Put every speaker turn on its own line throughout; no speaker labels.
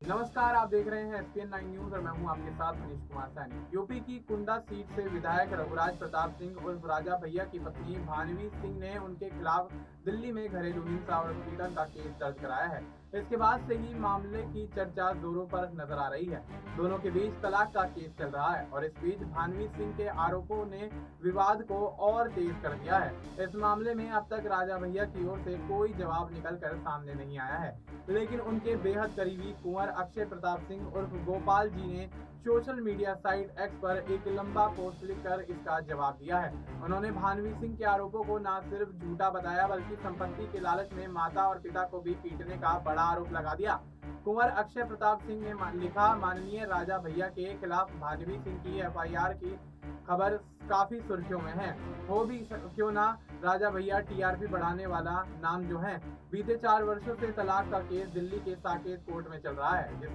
नमस्कार, आप देख रहे हैं एसपीएन 9 न्यूज और मैं हूं आपके साथ मनीष कुमार सैनी। यूपी की कुंडा सीट से विधायक रघुराज प्रताप सिंह उर्फ राजा भैया की पत्नी भानवी सिंह ने उनके खिलाफ दिल्ली में घरेलू हिंसा और उत्पीड़न का केस दर्ज कराया है। इसके बाद से ही मामले की चर्चा जोरों पर नजर आ रही है। दोनों के बीच तलाक का केस चल रहा है और इस बीच भानवी सिंह के आरोपों ने विवाद को और तेज कर दिया है। इस मामले में अब तक राजा भैया की ओर से कोई जवाब निकलकर सामने नहीं आया है, लेकिन उनके बेहद करीबी कुंवर अक्षय प्रताप सिंह उर्फ गोपाल जी ने सोशल मीडिया साइट एक्स पर एक लंबा पोस्ट लिखकर इसका जवाब दिया है। उन्होंने भानवी सिंह के आरोपों को न सिर्फ झूठा बताया बल्कि संपत्ति के लालच में माता और पिता को भी पीटने का बड़ा आरोप लगा दिया। कुंवर अक्षय प्रताप सिंह ने लिखा, माननीय राजा भैया के खिलाफ भानवी सिंह की एफआईआर की खबर काफी सुर्खियों में है। हो भी क्यों ना, राजा भैया टीआरपी बढ़ाने वाला नाम जो है। बीते 4 वर्षों से तलाक का केस दिल्ली के साकेत कोर्ट में चल रहा है, जिस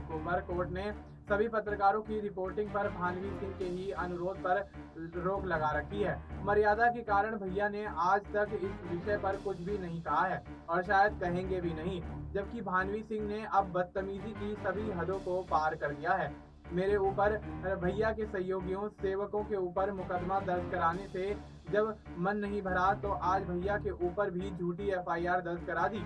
कोर्ट ने सभी पत्रकारों की रिपोर्टिंग पर भानवी सिंह के ही अनुरोध पर रोक लगा रखी है। मर्यादा के कारण भैया ने आज तक इस विषय पर कुछ भी नहीं कहा है और शायद कहेंगे भी नहीं, जबकि भानवी सिंह ने अब बदतमीजी की सभी हदों को पार कर दिया है। मेरे ऊपर, भैया के सहयोगियों, सेवकों के ऊपर मुकदमा दर्ज कराने से जब मन नहीं भरा तो आज भैया के ऊपर भी झूठी एफआईआर दर्ज करा दी।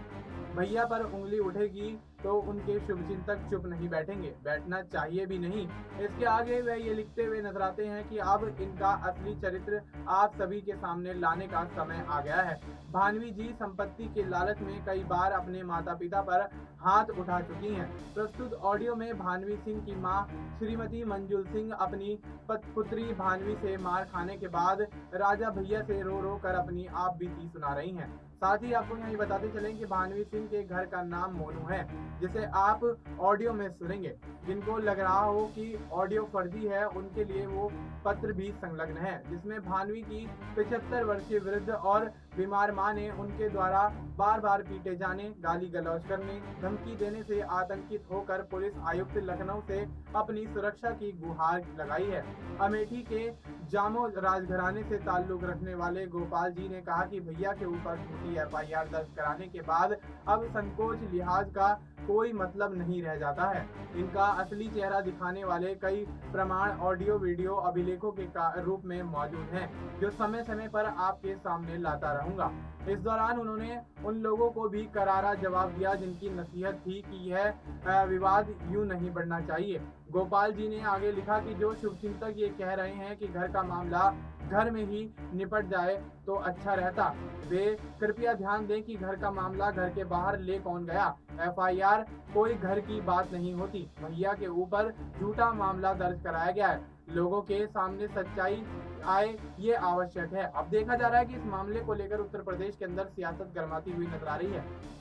भैया पर उंगली उठेगी तो उनके शुभचिंतक चुप नहीं बैठेंगे, बैठना चाहिए भी नहीं। इसके आगे वे ये लिखते हुए नजर आते हैं कि अब इनका असली चरित्र आप सभी के सामने लाने का समय आ गया है। भानवी जी संपत्ति के लालच में कई बार अपने माता पिता पर हाथ उठा चुकी हैं। प्रस्तुत ऑडियो में भानवी सिंह की मां श्रीमती मंजुल सिंह अपनी पुत्री भानवी से मार खाने के बाद राजा भैया से रो रो कर अपनी आप बीती सुना रही हैं। साथ ही आपको यहाँ बताते चलें कि भानवी सिंह के घर का नाम मोनू है, जिसे आप ऑडियो में सुनेंगे। जिनको लग रहा हो कि ऑडियो फर्जी है, उनके लिए वो पत्र भी संलग्न है, जिसमें भानवी की 75 वर्षीय वृद्ध और बीमार मां ने उनके द्वारा बार बार पीटे जाने, गाली गलौज करने, धमकी देने से आतंकित होकर पुलिस आयुक्त लखनऊ से अपनी सुरक्षा की गुहार लगाई है। अमेठी के जामो राजघराने से ताल्लुक रखने वाले गोपाल जी ने कहा कि भैया के ऊपर झूठी एफआईआर दर्ज कराने के बाद अब संकोच लिहाज का कोई मतलब नहीं रह जाता है। इनका असली चेहरा दिखाने वाले कई प्रमाण ऑडियो वीडियो अभिलेखों के रूप में मौजूद हैं, जो समय समय पर आपके सामने लाता रहूंगा। इस दौरान उन्होंने उन लोगों को भी करारा जवाब दिया जिनकी नसीहत थी कि यह विवाद यूं नहीं बढ़ना चाहिए। गोपाल जी ने आगे लिखा कि जो शुभचिंतक ये कह रहे हैं कि घर का मामला घर में ही निपट जाए तो अच्छा रहता, वे कृपया ध्यान दें कि घर का मामला घर के बाहर ले कौन गया। एफआईआर कोई घर की बात नहीं होती। भैया के ऊपर झूठा मामला दर्ज कराया गया है। लोगों के सामने सच्चाई आए ये आवश्यक है। अब देखा जा रहा है कि इस मामले को लेकर उत्तर प्रदेश के अंदर सियासत गर्माती हुई नजर आ रही है।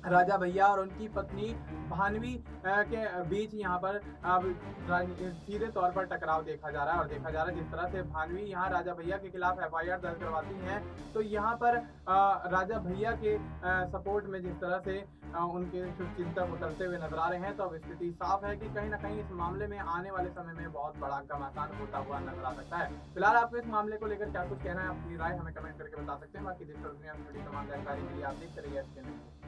राजा भैया और उनकी पत्नी भानवी के बीच यहाँ पर अब सीधे तौर पर टकराव देखा जा रहा है और देखा जा रहा है जिस तरह से भानवी यहाँ राजा भैया के खिलाफ एफआईआर दर्ज करवाती हैं, तो यहाँ पर राजा भैया के सपोर्ट में जिस तरह से उनके शुभचिंतक उतरते हुए नजर आ रहे हैं, तो अब स्थिति साफ है कि कहीं ना कहीं इस मामले में आने वाले समय में बहुत बड़ा घमासान होता हुआ नजर आ सकता है। फिलहाल आपको इस मामले को लेकर क्या कुछ कहना है, अपनी राय हमें कमेंट करके बता सकते हैं। बाकी देश और दुनिया में जुड़ी तमाम जानकारी के लिए आप देखते रहिए।